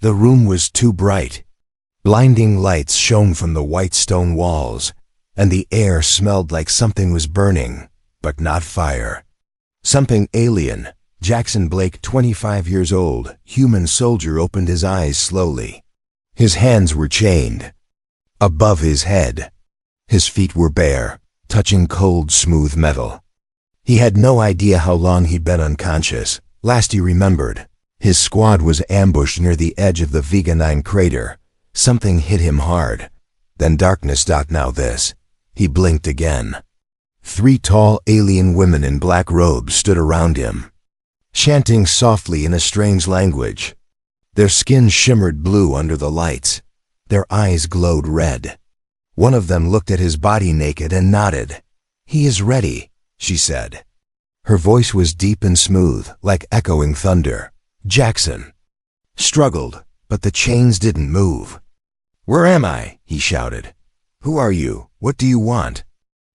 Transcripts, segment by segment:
The room was too bright. Blinding lights shone from the white stone walls, and the air smelled like something was burning, but not fire. Something alien. Jackson Blake, 25 years old, human soldier, opened his eyes slowly. His hands were chained above his head. His feet were bare, touching cold, smooth metal. He had no idea how long he'd been unconscious. Last he remembered, his squad was ambushed near the edge of the Vega 9 crater. Something hit him hard. Then darkness. Now this. He blinked again. 3 tall alien women in black robes stood around him, chanting softly in a strange language. Their skin shimmered blue under the lights. Their eyes glowed red. One of them looked at his body naked and nodded. "He is ready," she said. Her voice was deep and smooth, like echoing thunder. Jackson struggled, but the chains didn't move. "Where am I?" he shouted. "Who are you? What do you want?"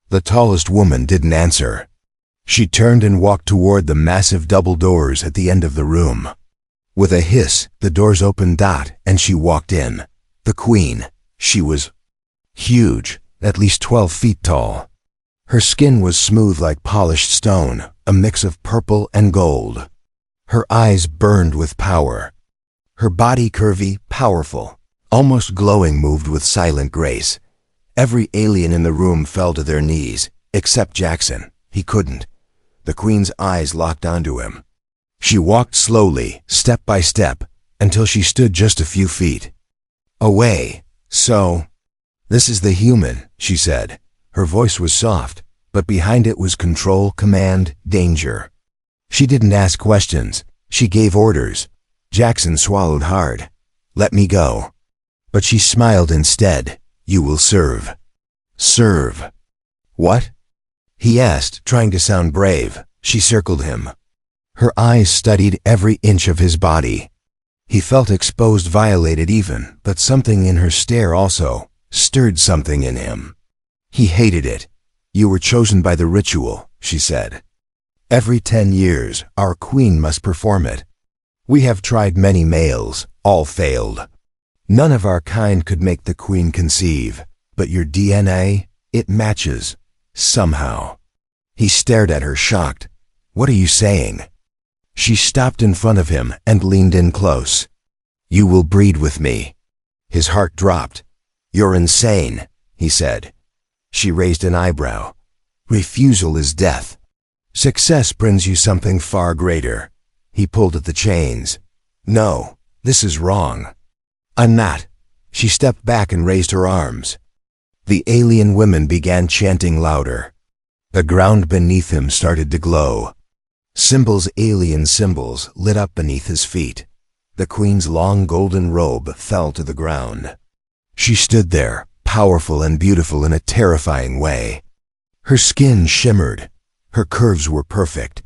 The tallest woman didn't answer. She turned and walked toward the massive double doors at the end of the room. With a hiss, the doors opened, and she walked in. The queen. She was huge, at least 12 feet tall. Her skin was smooth like polished stone, a mix of purple and gold. Her eyes burned with power. Her body curvy, powerful, almost glowing, moved with silent grace. Every alien in the room fell to their knees, except Jackson. He couldn't. The queen's eyes locked onto him. She walked slowly, step by step, until she stood just a few feet away. "So, this is the human," she said. Her voice was soft, but behind it was control, command, danger. She didn't ask questions. She gave orders. Jackson swallowed hard. "Let me go." But she smiled instead. "You will serve." "Serve? What?" he asked, trying to sound brave. She circled him. Her eyes studied every inch of his body. He felt exposed, violated even, but something in her stare also stirred something in him. He hated it. "You were chosen by the ritual," she said. "Every 10 years, our queen must perform it. We have tried many males, all failed. None of our kind could make the queen conceive, but your DNA, it matches, somehow." He stared at her, shocked. "What are you saying?" She stopped in front of him and leaned in close. "You will breed with me." His heart dropped. "You're insane," he said. She raised an eyebrow. "Refusal is death. Success brings you something far greater." He pulled at the chains. "No, this is wrong." "I'm not." She stepped back and raised her arms. The alien women began chanting louder. The ground beneath him started to glow. Symbols, alien symbols, lit up beneath his feet. The queen's long golden robe fell to the ground. She stood there, powerful and beautiful in a terrifying way. Her skin shimmered. Her curves were perfect.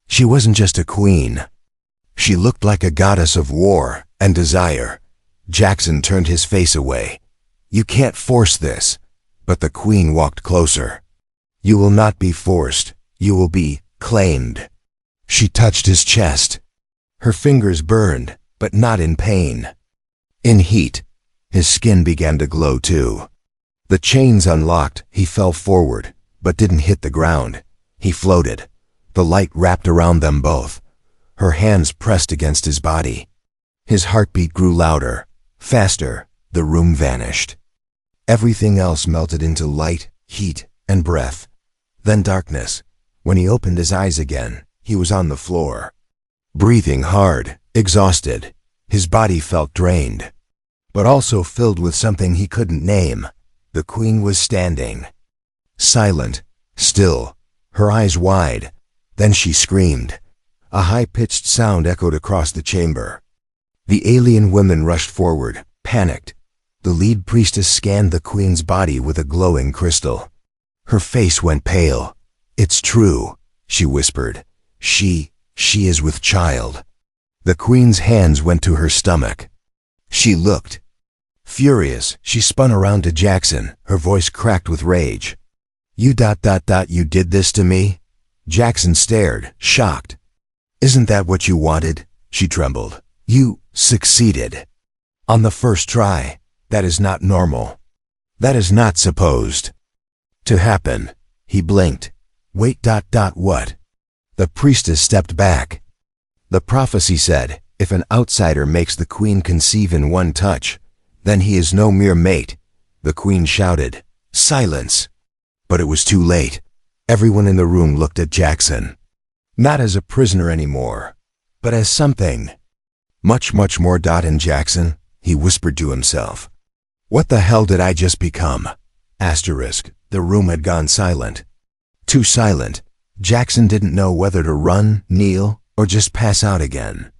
She wasn't just a queen. She looked like a goddess of war and desire. Jackson turned his face away. "You can't force this." But the queen walked closer. "You will not be forced. You will be claimed." She touched his chest. Her fingers burned, but not in pain. In heat. His skin began to glow too. The chains unlocked. He fell forward, but didn't hit the ground. He floated. The light wrapped around them both. Her hands pressed against his body. His heartbeat grew louder, faster. The room vanished. Everything else melted into light, heat, and breath. Then darkness. When he opened his eyes again, he was on the floor, breathing hard, exhausted. His body felt drained, but also filled with something he couldn't name. The queen was standing, silent, still, her eyes wide. Then she screamed. A high-pitched sound echoed across the chamber. The alien women rushed forward, panicked. The lead priestess scanned the queen's body with a glowing crystal. Her face went pale. "It's true," she whispered. She is with child." The queen's hands went to her stomach. She looked. Furious, she spun around to Jackson, her voice cracked with rage. You did this to me?" Jackson stared, shocked. "Isn't that what you wanted?" She trembled. "You succeeded." On the first try. That is not normal. That is not supposed to happen. He blinked. Wait. What? The priestess stepped back. The prophecy said, if an outsider makes the queen conceive in one touch, then he is no mere mate. The queen shouted, silence. But it was too late. Everyone in the room looked at Jackson. Not as a prisoner anymore, but as something much more. And Jackson, he whispered to himself. What the hell did I just become? Asterisk. The room had gone silent. Too silent. Jackson didn't know whether to run, kneel, or just pass out again.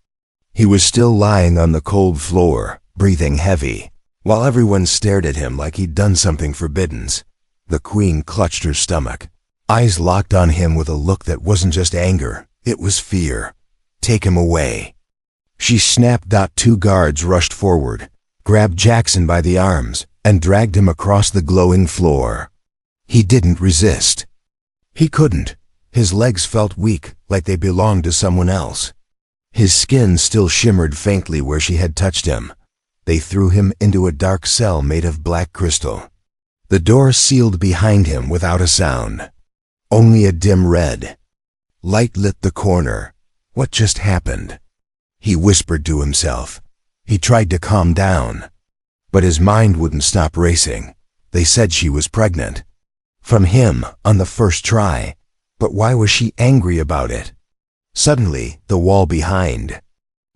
He was still lying on the cold floor, breathing heavy, while everyone stared at him like he'd done something forbidden. The queen clutched her stomach, eyes locked on him with a look that wasn't just anger, it was fear. Take him away. She snapped. 2 guards rushed forward, grabbed Jackson by the arms, and dragged him across the glowing floor. He didn't resist. He couldn't. His legs felt weak, like they belonged to someone else. His skin still shimmered faintly where she had touched him. They threw him into a dark cell made of black crystal. The door sealed behind him without a sound. Only a dim red light lit the corner. What just happened? He whispered to himself. He tried to calm down, but his mind wouldn't stop racing. They said she was pregnant. From him, on the first try. But why was she angry about it? Suddenly, the wall behind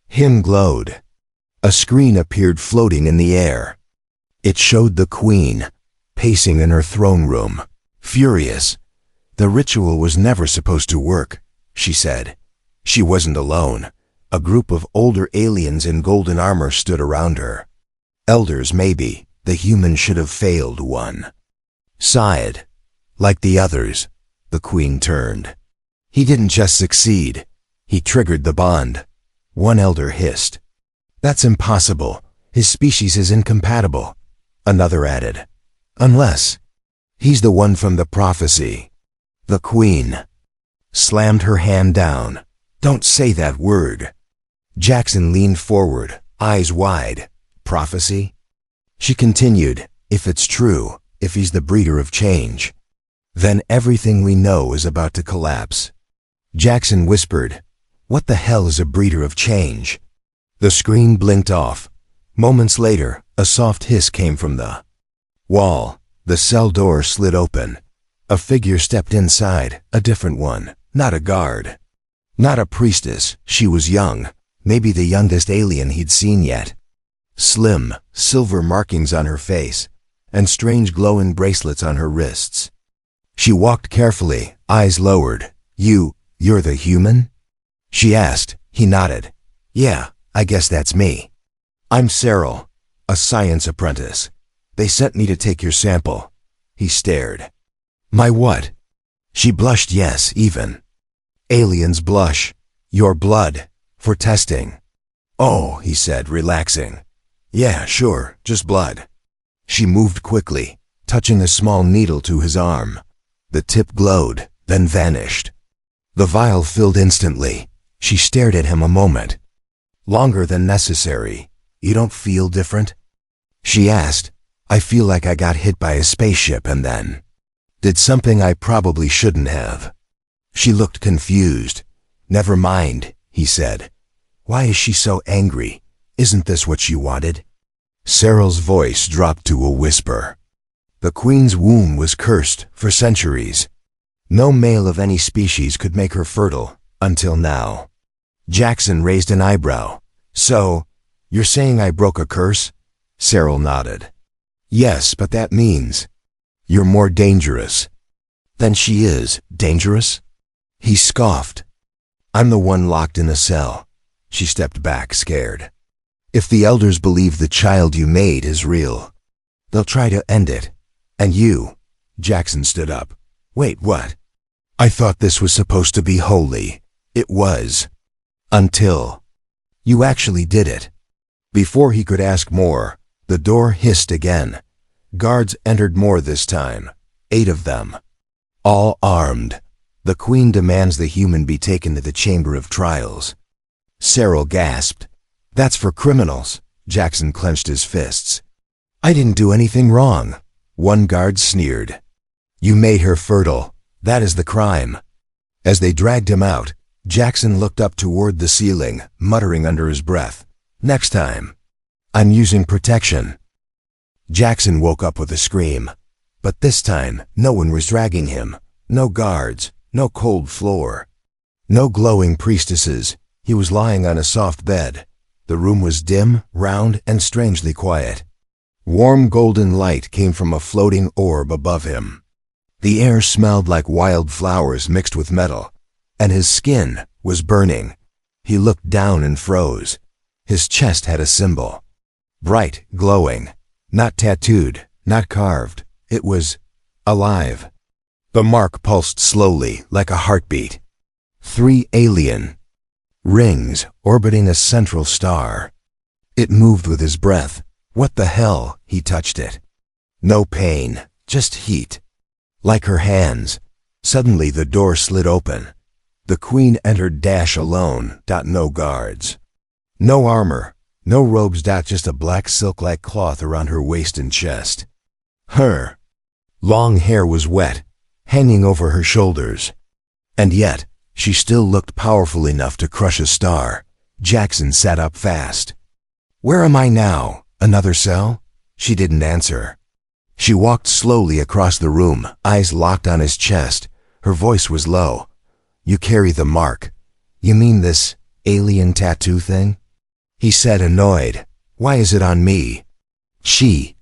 him glowed. A screen appeared floating in the air. It showed the queen, pacing in her throne room, furious. The ritual was never supposed to work, she said. She wasn't alone. A group of older aliens in golden armor stood around her. Elders, maybe. The human should have failed one. Sighed. Like the others. The queen turned. He didn't just succeed. He triggered the bond. One elder hissed. That's impossible. His species is incompatible. Another added. Unless he's the one from the prophecy. The queen slammed her hand down. Don't say that word. Jackson leaned forward, eyes wide. Prophecy? She continued, if it's true, if he's the breeder of change, then everything we know is about to collapse. Jackson whispered, what the hell is a breeder of change? The screen blinked off. Moments later, a soft hiss came from the wall. The cell door slid open. A figure stepped inside, a different one, not a guard. Not a priestess, she was young, maybe the youngest alien he'd seen yet. Slim, silver markings on her face, and strange glowing bracelets on her wrists. She walked carefully, eyes lowered. You're the human? She asked. He nodded. Yeah, I guess that's me. I'm Cyril, a science apprentice. They sent me to take your sample. He stared. My what? She blushed. Yes, even aliens blush. Your blood, for testing. Oh, he said, relaxing. Yeah, sure, just blood. She moved quickly, touching a small needle to his arm. The tip glowed, then vanished. The vial filled instantly. She stared at him a moment. Longer than necessary. You don't feel different? She asked. I feel like I got hit by a spaceship and then did something I probably shouldn't have. She looked confused. Never mind, he said. Why is she so angry? Isn't this what she wanted? Cyril's voice dropped to a whisper. The queen's womb was cursed for centuries. No male of any species could make her fertile, until now. Jackson raised an eyebrow. So, you're saying I broke a curse? Cyril nodded. Yes, but that means you're more dangerous. Then she is dangerous? He scoffed. I'm the one locked in a cell. She stepped back, scared. If the elders believe the child you made is real, they'll try to end it. And you, Jackson stood up. Wait, what? I thought this was supposed to be holy. It was. Until you actually did it. Before he could ask more, the door hissed again. Guards entered more this time. 8 of them. All armed. The queen demands the human be taken to the chamber of trials. Cyril gasped. That's for criminals. Jackson clenched his fists. I didn't do anything wrong. One guard sneered. You made her fertile. That is the crime. As they dragged him out, Jackson looked up toward the ceiling, muttering under his breath, Next time. I'm using protection. Jackson woke up with a scream. But this time, no one was dragging him. No guards, no cold floor. No glowing priestesses. He was lying on a soft bed. The room was dim, round, and strangely quiet. Warm golden light came from a floating orb above him. The air smelled like wild flowers mixed with metal, and his skin was burning. He looked down and froze. His chest had a symbol. Bright, glowing, not tattooed, not carved. It was alive. The mark pulsed slowly, like a heartbeat. 3 alien rings orbiting a central star. It moved with his breath. What the hell? He touched it. No pain, just heat. Like her hands. Suddenly the door slid open. The queen entered alone. No guards. No armor. No robes. Just a black silk-like cloth around her waist and chest. Her long hair was wet, hanging over her shoulders. And yet, she still looked powerful enough to crush a star. Jackson sat up fast. Where am I now? Another cell? She didn't answer. She walked slowly across the room, eyes locked on his chest. Her voice was low. You carry the mark. You mean this alien tattoo thing? He said, annoyed. Why is it on me? She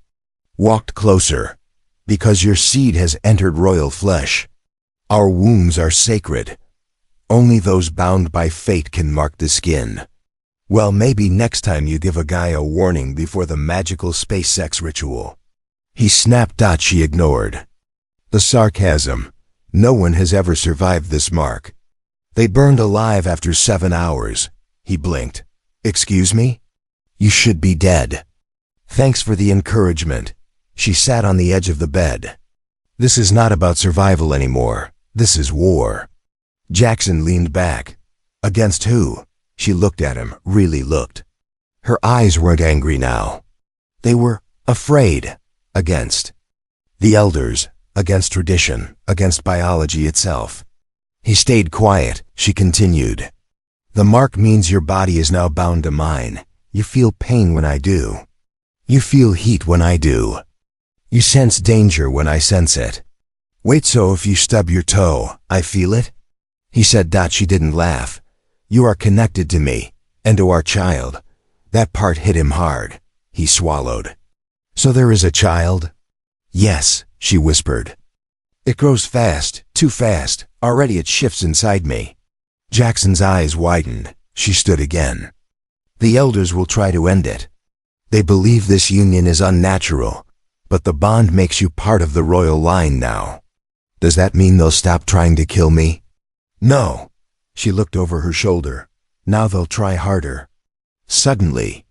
walked closer. Because your seed has entered royal flesh. Our wounds are sacred. Only those bound by fate can mark the skin. Well, maybe next time you give a guy a warning before the magical space sex ritual. He snapped. She ignored. The sarcasm. No one has ever survived this mark. They burned alive after 7 hours. He blinked. Excuse me? You should be dead. Thanks for the encouragement. She sat on the edge of the bed. This is not about survival anymore. This is war. Jackson leaned back. Against who? She looked at him, really looked. Her eyes weren't angry now. They were afraid. Against the elders, against tradition, against biology itself. He stayed quiet. She continued. The mark means your body is now bound to mine. You feel pain when I do. You feel heat when I do. You sense danger when I sense it. Wait, so if you stub your toe, I feel it? He said. She didn't laugh. You are connected to me, and to our child. That part hit him hard. He swallowed. So there is a child? Yes, she whispered. It grows fast, too fast. Already it shifts inside me. Jackson's eyes widened. She stood again. The elders will try to end it. They believe this union is unnatural, but the bond makes you part of the royal line now. Does that mean they'll stop trying to kill me? No. She looked over her shoulder. Now they'll try harder. Suddenly,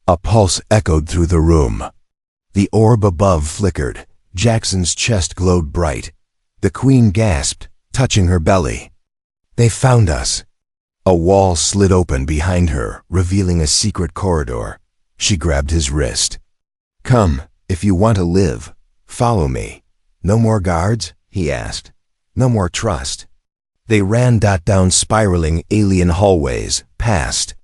a pulse echoed through the room. The orb above flickered. Jackson's chest glowed bright. The queen gasped, touching her belly. They found us. A wall slid open behind her, revealing a secret corridor. She grabbed his wrist. Come, if you want to live. Follow me. No more guards? He asked. No more trust. They ran down spiraling alien hallways, past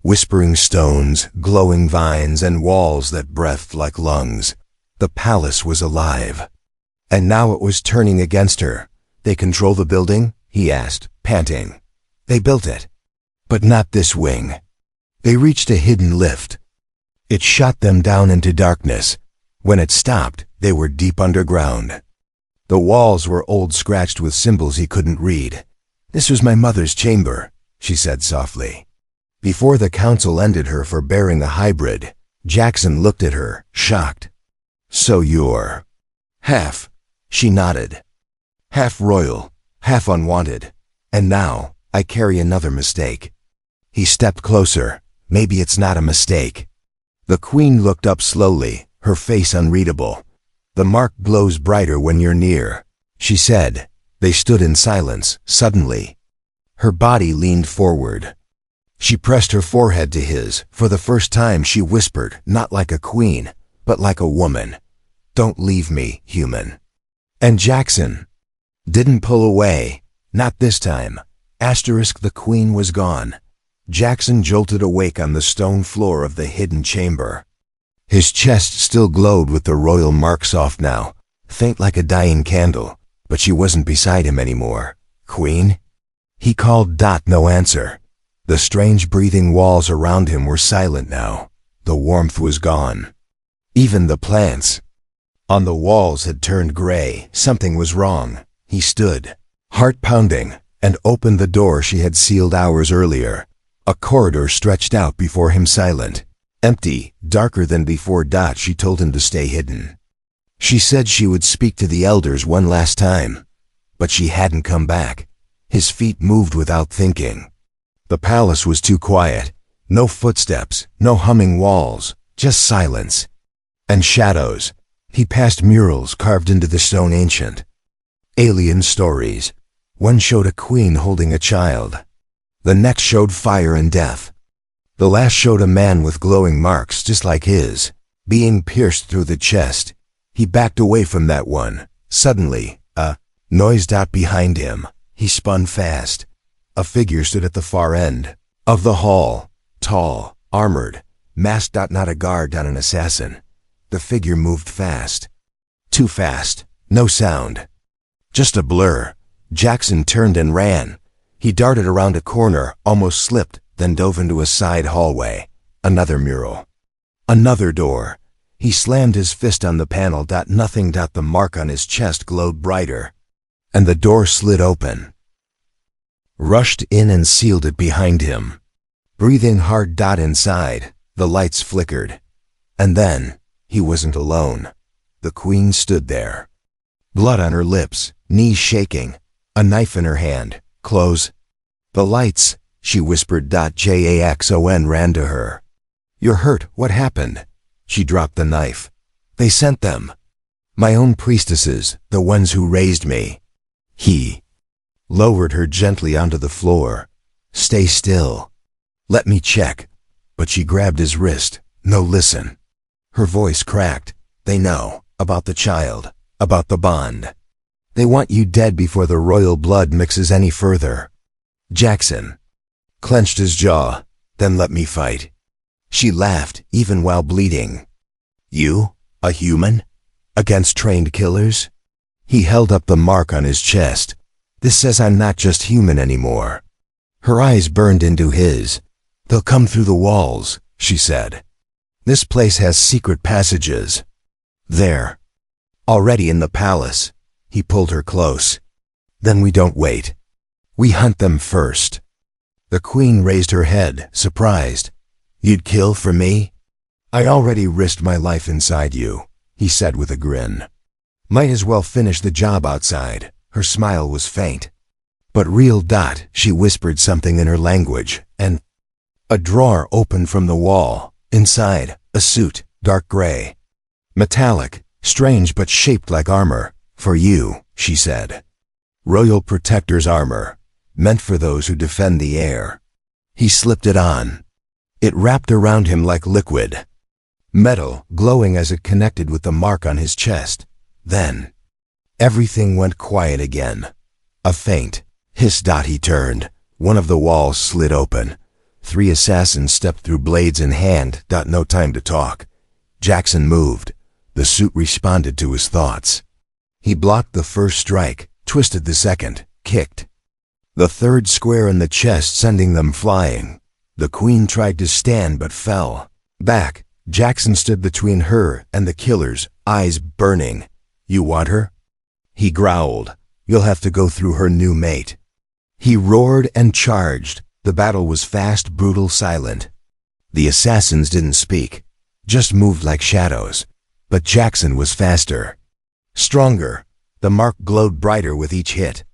whispering stones, glowing vines, and walls that breathed like lungs. The palace was alive. And now it was turning against her. They control the building? He asked, panting. They built it. But not this wing. They reached a hidden lift. It shot them down into darkness. When it stopped, they were deep underground. The walls were old, scratched with symbols he couldn't read. This was my mother's chamber, she said softly. Before the council ended her for bearing a hybrid, Jackson looked at her, shocked. So you're half, she nodded. Half royal, half unwanted. And now, I carry another mistake. He stepped closer. Maybe it's not a mistake. The queen looked up slowly, her face unreadable. The mark glows brighter when you're near, she said. They stood in silence. Suddenly, her body leaned forward. She pressed her forehead to his. For the first time she whispered, not like a queen, but like a woman. "Don't leave me, human." And Jackson didn't pull away. Not this time. The queen was gone. Jackson jolted awake on the stone floor of the hidden chamber. His chest still glowed with the royal marks off now, faint like a dying candle, but she wasn't beside him anymore. "Queen?" He called. No answer. The strange breathing walls around him were silent now. The warmth was gone. Even the plants on the walls had turned gray. Something was wrong. He stood, heart pounding, and opened the door she had sealed hours earlier. A corridor stretched out before him, silent, empty, darker than before. She told him to stay hidden. She said she would speak to the elders one last time, but she hadn't come back. His feet moved without thinking. The palace was too quiet. No footsteps, no humming walls, just silence and shadows. He passed murals carved into the stone, ancient alien stories. One showed a queen holding a child. The next showed fire and death. The last showed a man with glowing marks just like his, being pierced through the chest. He backed away from that one. Suddenly, a noise behind him. He spun fast. A figure stood at the far end of the hall, tall, armored, masked. Not a guard, not an assassin. The figure moved fast. Too fast. No sound. Just a blur. Jackson turned and ran. He darted around a corner, almost slipped, then dove into a side hallway. Another mural. Another door. He slammed his fist on the panel. Nothing. The mark on his chest glowed brighter. And the door slid open. Rushed in and sealed it behind him. Breathing hard. Inside, the lights flickered. And then, he wasn't alone. The queen stood there. Blood on her lips, knees shaking, a knife in her hand. "Close the lights," she whispered. Jackson ran to her. "You're hurt. What happened?" She dropped the knife. "They sent them. My own priestesses, the ones who raised me." He lowered her gently onto the floor. "Stay still. Let me check." But she grabbed his wrist. "No, listen." Her voice cracked. "They know about the child, about the bond. They want you dead before the royal blood mixes any further." Jackson clenched his jaw. "Then let me fight." She laughed, even while bleeding. "You, a human, against trained killers?" He held up the mark on his chest. "This says I'm not just human anymore." Her eyes burned into his. "They'll come through the walls," she said. "This place has secret passages." "There. Already in the palace." He pulled her close. "Then we don't wait. We hunt them first." The queen raised her head, surprised. "You'd kill for me?" "I already risked my life inside you," he said with a grin. "Might as well finish the job outside." Her smile was faint, but real. She whispered something in her language, and a drawer opened from the wall. Inside, a suit, dark gray. Metallic, strange but shaped like armor. "For you," she said. "Royal Protector's armor, meant for those who defend the air." He slipped it on. It wrapped around him like liquid metal, glowing as it connected with the mark on his chest. Then, everything went quiet again. A faint hiss. He turned. One of the walls slid open. 3 assassins stepped through, blades in hand. No time to talk. Jackson moved. The suit responded to his thoughts. He blocked the first strike, twisted the second, kicked the third square in the chest, sending them flying. The queen tried to stand but fell back. Jackson stood between her and the killers, eyes burning. "You want her?" He growled. "You'll have to go through her new mate." He roared and charged. The battle was fast, brutal, silent. The assassins didn't speak, just moved like shadows. But Jackson was faster, stronger. The mark glowed brighter with each hit.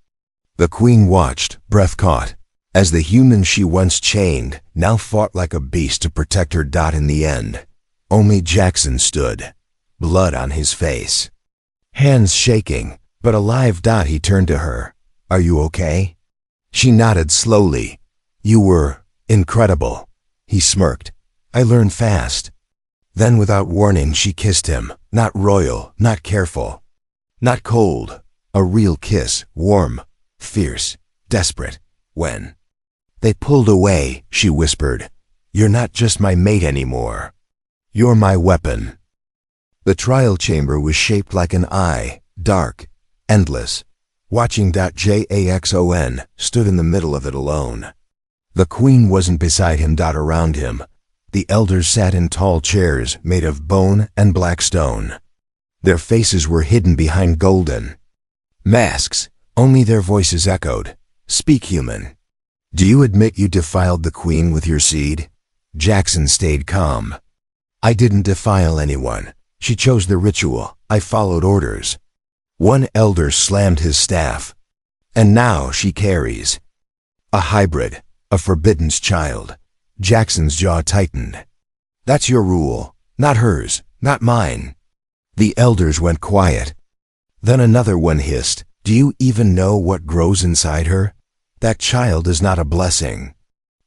The queen watched, breath caught, as the human she once chained now fought like a beast to protect her. In the end, only Jackson stood, blood on his face, hands shaking, but alive. He turned to her. "Are you okay?" She nodded slowly. "You were Incredible. He smirked. I learn fast. Then without warning she kissed him, not royal, not careful, not cold, a real kiss, warm, fierce, desperate. When they pulled away, she whispered, "You're not just my mate anymore. You're my weapon." The trial chamber was shaped like an eye, dark, endless. Watching Jackson stood in the middle of it alone. The queen wasn't beside him, around him. The elders sat in tall chairs made of bone and black stone. Their faces were hidden behind golden masks. Only their voices echoed. "Speak, human. Do you admit you defiled the queen with your seed?" Jackson stayed calm. "I didn't defile anyone. She chose the ritual. I followed orders." One elder slammed his staff. "And now she carries a hybrid, a forbidden's child." Jackson's jaw tightened. "That's your rule, not hers, not mine." The elders went quiet. Then another one hissed, "Do you even know what grows inside her? That child is not a blessing.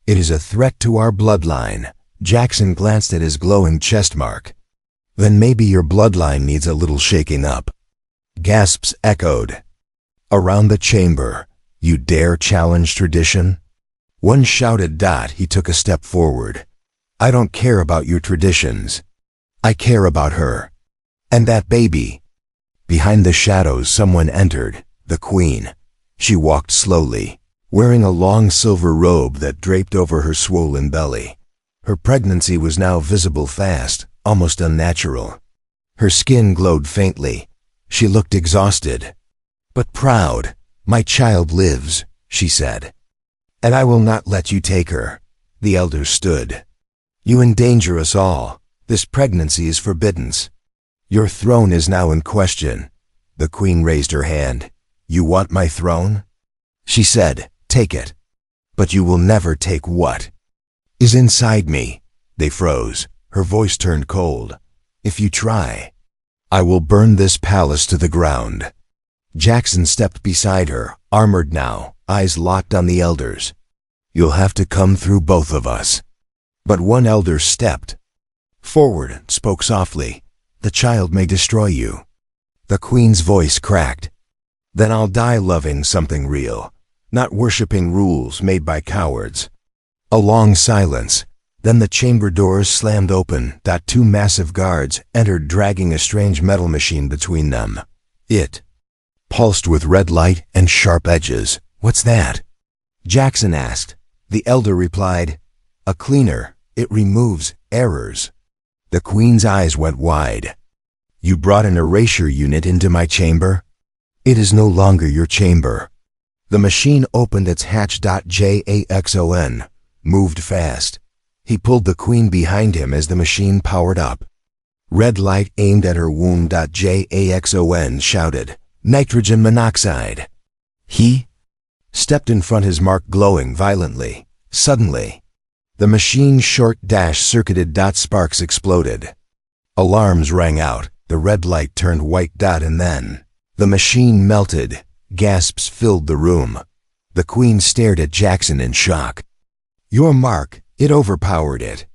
It is a threat to our bloodline." Jackson glanced at his glowing chest mark. "Then maybe your bloodline needs a little shaking up." Gasps echoed. Around the chamber, "You dare challenge tradition?" One shouted. He took a step forward. "I don't care about your traditions. I care about her. And that baby." Behind the shadows someone entered, the queen. She walked slowly, wearing a long silver robe that draped over her swollen belly. Her pregnancy was now visible fast, almost unnatural. Her skin glowed faintly. She looked exhausted, but proud. "My child lives," she said. "And I will not let you take her." The elders stood. "You endanger us all. This pregnancy is forbidden. Your throne is now in question." The queen raised her hand. "You want my throne?" She said, "Take it. But you will never take what is inside me." They froze. Her voice turned cold. "If you try, I will burn this palace to the ground." Jackson stepped beside her, armored now, eyes locked on the elders. "You'll have to come through both of us." But one elder stepped forward, spoke softly. "The child may destroy you." The queen's voice cracked. "Then I'll die loving something real, not worshiping rules made by cowards." A long silence. Then the chamber doors slammed open. Two massive guards entered, dragging a strange metal machine between them. It pulsed with red light and sharp edges. "What's that?" Jackson asked. The elder replied, "A cleaner. It removes errors." The queen's eyes went wide. "You brought an erasure unit into my chamber?" "It is no longer your chamber." The machine opened its hatch. Jackson moved fast. He pulled the queen behind him as the machine powered up. Red light aimed at her wound. Jackson shouted, "Nitrogen monoxide." He stepped in front, his mark glowing violently. Suddenly, the machine's short-circuited. Sparks exploded. Alarms rang out. The red light turned white. And then the machine melted. Gasps filled the room. The queen stared at Jackson in shock. "Your mark, it overpowered it."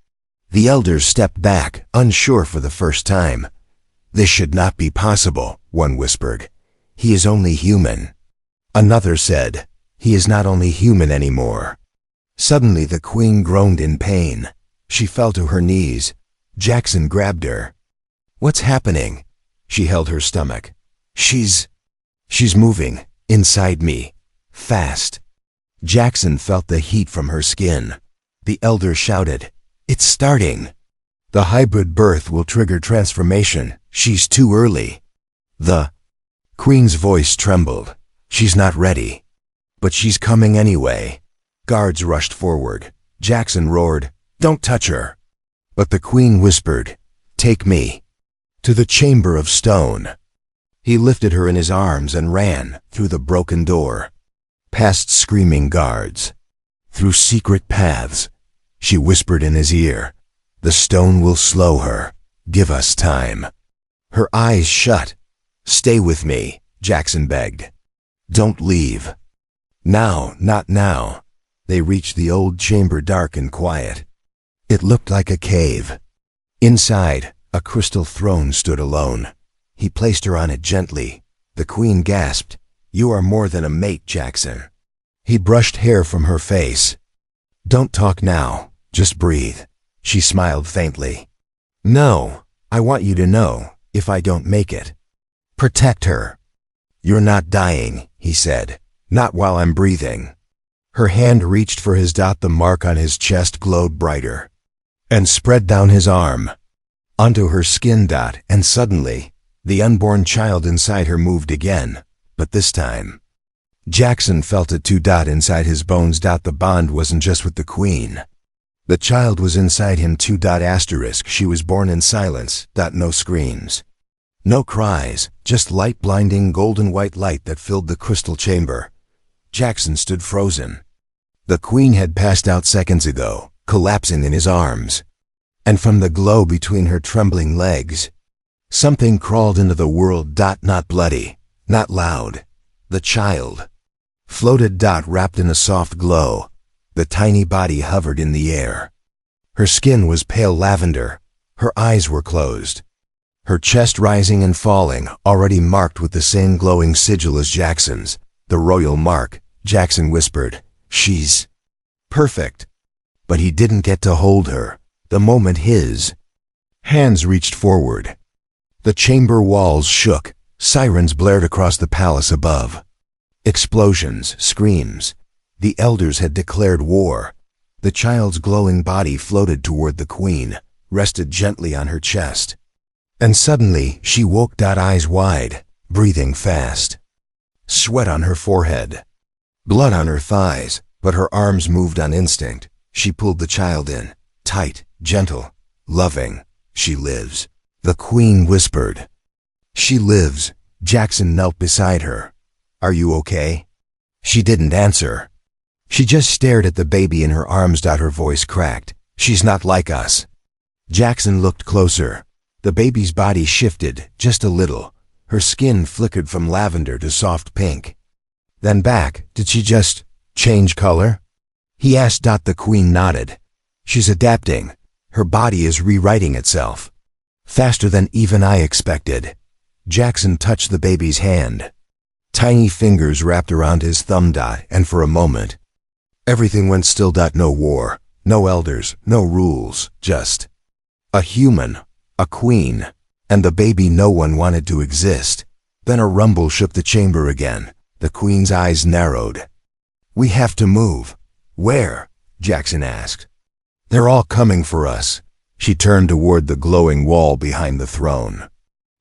The elders stepped back, unsure for the first time. "This should not be possible," one whispered. "He is only human." Another said, "He is not only human anymore." Suddenly the queen groaned in pain. She fell to her knees. Jackson grabbed her. "What's happening?" She held her stomach. She's moving, inside me. Fast." Jackson felt the heat from her skin. The elder shouted, "It's starting. The hybrid birth will trigger transformation. She's too early." The queen's voice trembled. "She's not ready." "But she's coming anyway." Guards rushed forward. Jackson roared, "Don't touch her." But the queen whispered, "Take me to the chamber of stone." He lifted her in his arms and ran through the broken door, past screaming guards, through secret paths. She whispered in his ear, "The stone will slow her. Give us time." Her eyes shut. "Stay with me," Jackson begged. "Don't leave. Now, not now." They reached the old chamber, dark and quiet. It looked like a cave. Inside, a crystal throne stood alone. He placed her on it gently. The queen gasped, "You are more than a mate, Jackson." He brushed hair from her face. "Don't talk now, just breathe." She smiled faintly. "No, I want you to know, if I don't make it. Protect her." "You're not dying," he said. "Not while I'm breathing." Her hand reached for his dot. The mark on his chest glowed brighter and spread down his arm onto her skin. Dot, and suddenly, the unborn child inside her moved again, but this time, Jackson felt it too. Dot, inside his bones. Dot, the bond wasn't just with the queen. The child was inside him too. Dot, asterisk, she was born in silence. Dot, no screams, no cries, just light, blinding golden white light that filled the crystal chamber. Jackson stood frozen. The queen had passed out seconds ago, collapsing in his arms. And from the glow between her trembling legs, something crawled into the world. Dot, not bloody, not loud. The child floated. Dot, wrapped in a soft glow. The tiny body hovered in the air. Her skin was pale lavender. Her eyes were closed. Her chest rising and falling, already marked with the same glowing sigil as Jackson's, the royal mark. Jackson whispered, "She's perfect." But he didn't get to hold her. The moment his hands reached forward, the chamber walls shook. Sirens blared across the palace above. Explosions, screams. The elders had declared war. The child's glowing body floated toward the queen, rested gently on her chest. And suddenly she woke. Eyes wide, breathing fast. Sweat on her forehead, blood on her thighs, but her arms moved on instinct. She pulled the child in, tight, gentle, loving. "She lives," the queen whispered. "She lives." Jackson knelt beside her. "Are you okay?" She didn't answer. She just stared at the baby in her arms. Her voice cracked. "She's not like us." Jackson looked closer. The baby's body shifted, just a little. Her skin flickered from lavender to soft pink. Then back. "Did she just change color?" he asked. The queen nodded. "She's adapting. Her body is rewriting itself. Faster than even I expected." Jackson touched the baby's hand. Tiny fingers wrapped around his thumb. And for a moment, everything went still. No war, no elders, no rules, just a human, a queen, and the baby no one wanted to exist. Then a rumble shook the chamber again. The queen's eyes narrowed. "We have to move." "Where?" Jackson asked. "They're all coming for us." She turned toward the glowing wall behind the throne.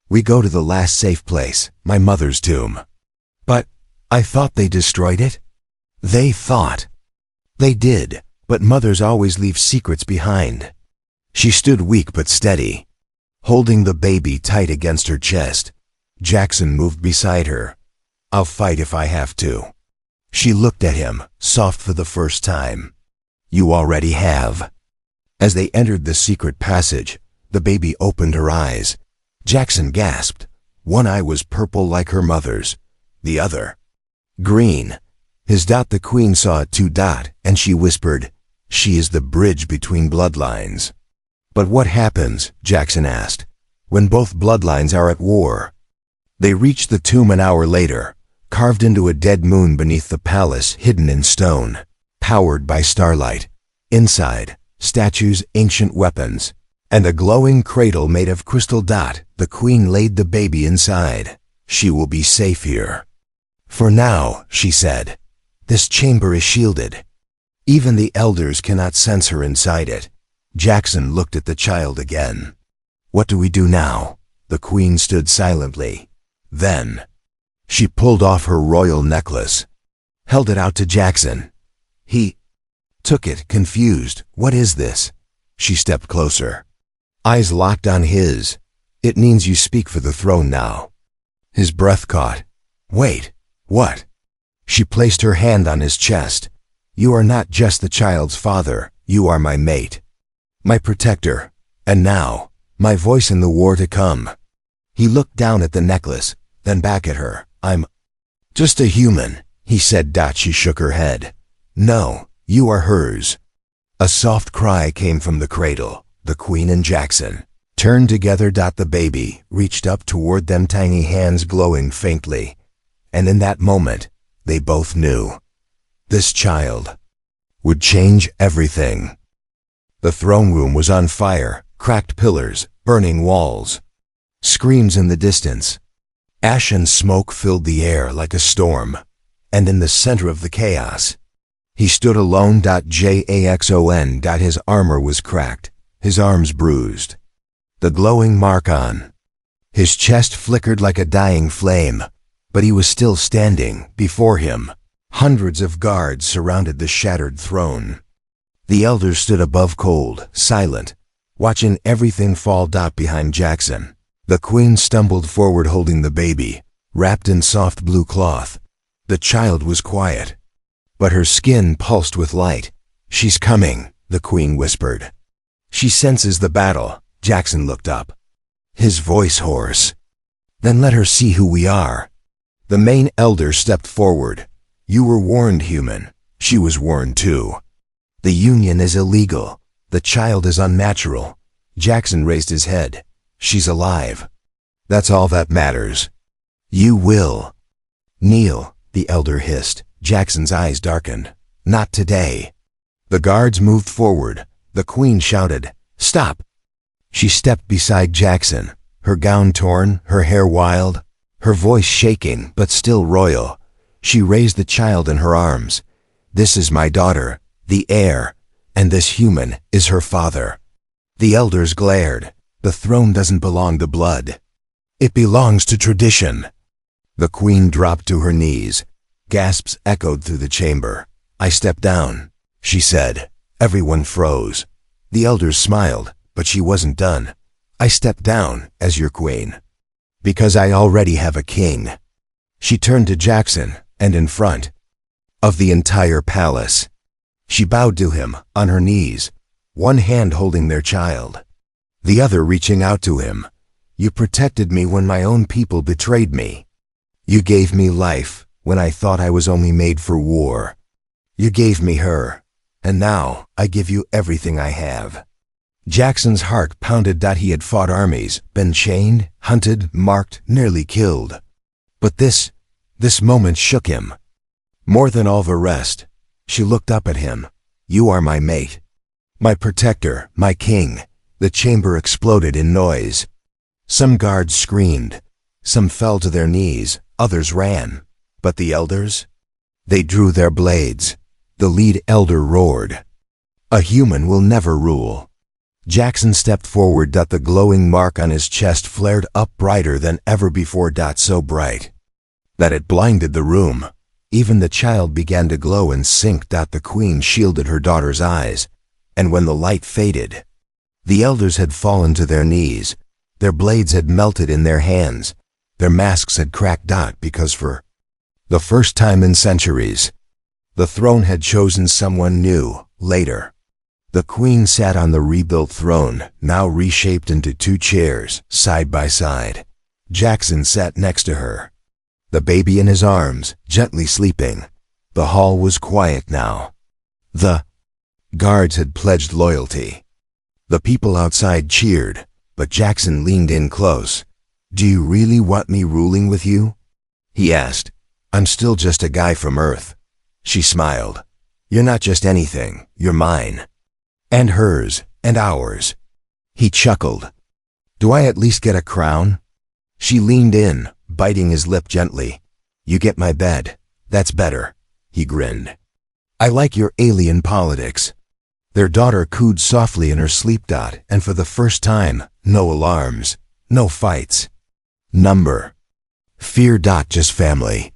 "We go to the last safe place, my mother's tomb." "But I thought they destroyed it." "They thought. They did, but mothers always leave secrets behind." She stood weak but steady, holding the baby tight against her chest. Jackson moved beside her. "I'll fight if I have to." She looked at him, soft for the first time. "You already have." As they entered the secret passage, the baby opened her eyes. Jackson gasped. One eye was purple like her mother's, the other green. His dot, the queen saw it too. And she whispered, "She is the bridge between bloodlines." "But what happens," Jackson asked, "when both bloodlines are at war?" They reached the tomb an hour later, carved into a dead moon beneath the palace, hidden in stone, powered by starlight. Inside, statues, ancient weapons, and a glowing cradle made of crystal. The queen laid the baby inside. "She will be safe here. For now," she said. "This chamber is shielded. Even the elders cannot sense her inside it." Jackson looked at the child again. "What do we do now?" The queen stood silently. Then, she pulled off her royal necklace, held it out to Jackson. He took it, confused. "What is this?" She stepped closer, eyes locked on his. "It means you speak for the throne now." His breath caught. "Wait, what?" She placed her hand on his chest. "You are not just the child's father, you are my mate, my protector, and now, my voice in the war to come." He looked down at the necklace, then back at her. "I'm just a human," he said. She shook her head. "No, You are hers." A soft cry came from the cradle. The Queen and Jackson turned together. The baby reached up toward them, tiny hands glowing faintly. And in that moment, they both knew. This child would change everything. The throne room was on fire, cracked pillars, burning walls. Screams in the distance. Ash and smoke filled the air like a storm. And in the center of the chaos, he stood alone. Jackson. His armor was cracked, his arms bruised. The glowing mark on his chest flickered like a dying flame, but he was still standing before him. Hundreds of guards surrounded the shattered throne. The elders stood above, cold, silent, watching everything fall. Behind Jackson, the Queen stumbled forward holding the baby, wrapped in soft blue cloth. The child was quiet, but her skin pulsed with light. "She's coming," the Queen whispered. "She senses the battle." Jackson looked up, his voice hoarse. "Then let her see who we are." The main elder stepped forward. "You were warned, human." She was warned too. "The union is illegal. The child is unnatural." Jackson raised his head. "She's alive. That's all that matters." "You will kneel," the elder hissed. Jackson's eyes darkened. "Not today." The guards moved forward. The Queen shouted, "Stop!" She stepped beside Jackson, her gown torn, her hair wild, her voice shaking but still royal. She raised the child in her arms. "This is my daughter, the heir, and this human is her father." The elders glared. "The throne doesn't belong to blood. It belongs to tradition." The Queen dropped to her knees. Gasps echoed through the chamber. "I stepped down," she said. Everyone froze. The elders smiled, but she wasn't done. "I stepped down as your queen, because I already have a king." She turned to Jackson, and in front of the entire palace, she bowed to him on her knees, one hand holding their child, the other reaching out to him. "You protected me when my own people betrayed me. You gave me life when I thought I was only made for war. You gave me her, and now I give you everything I have." Jackson's heart pounded. He had fought armies, been chained, hunted, marked, nearly killed. But this moment shook him. More than all the rest, she looked up at him. "You are my mate, my protector, my king." The chamber exploded in noise. Some guards screamed, some fell to their knees, others ran. But the elders? They drew their blades. The lead elder roared, "A human will never rule." Jackson stepped forward. The glowing mark on his chest flared up brighter than ever before. So bright that it blinded the room. Even the child began to glow and sink. The Queen shielded her daughter's eyes, and when the light faded, the elders had fallen to their knees. Their blades had melted in their hands. Their masks had cracked. Because for the first time in centuries, the throne had chosen someone new. Later, the Queen sat on the rebuilt throne, now reshaped into two chairs, side by side. Jackson sat next to her, the baby in his arms, gently sleeping. The hall was quiet now. The guards had pledged loyalty. The people outside cheered, but Jackson leaned in close. "Do you really want me ruling with you?" he asked. "I'm still just a guy from Earth." She smiled. "You're not just anything, you're mine. And hers, and ours." He chuckled. "Do I at least get a crown?" She leaned in, biting his lip gently. "You get my bed. That's better." He grinned. "I like your alien politics." Their daughter cooed softly in her sleep. And for the first time, no alarms, no fights. Fear. Just family.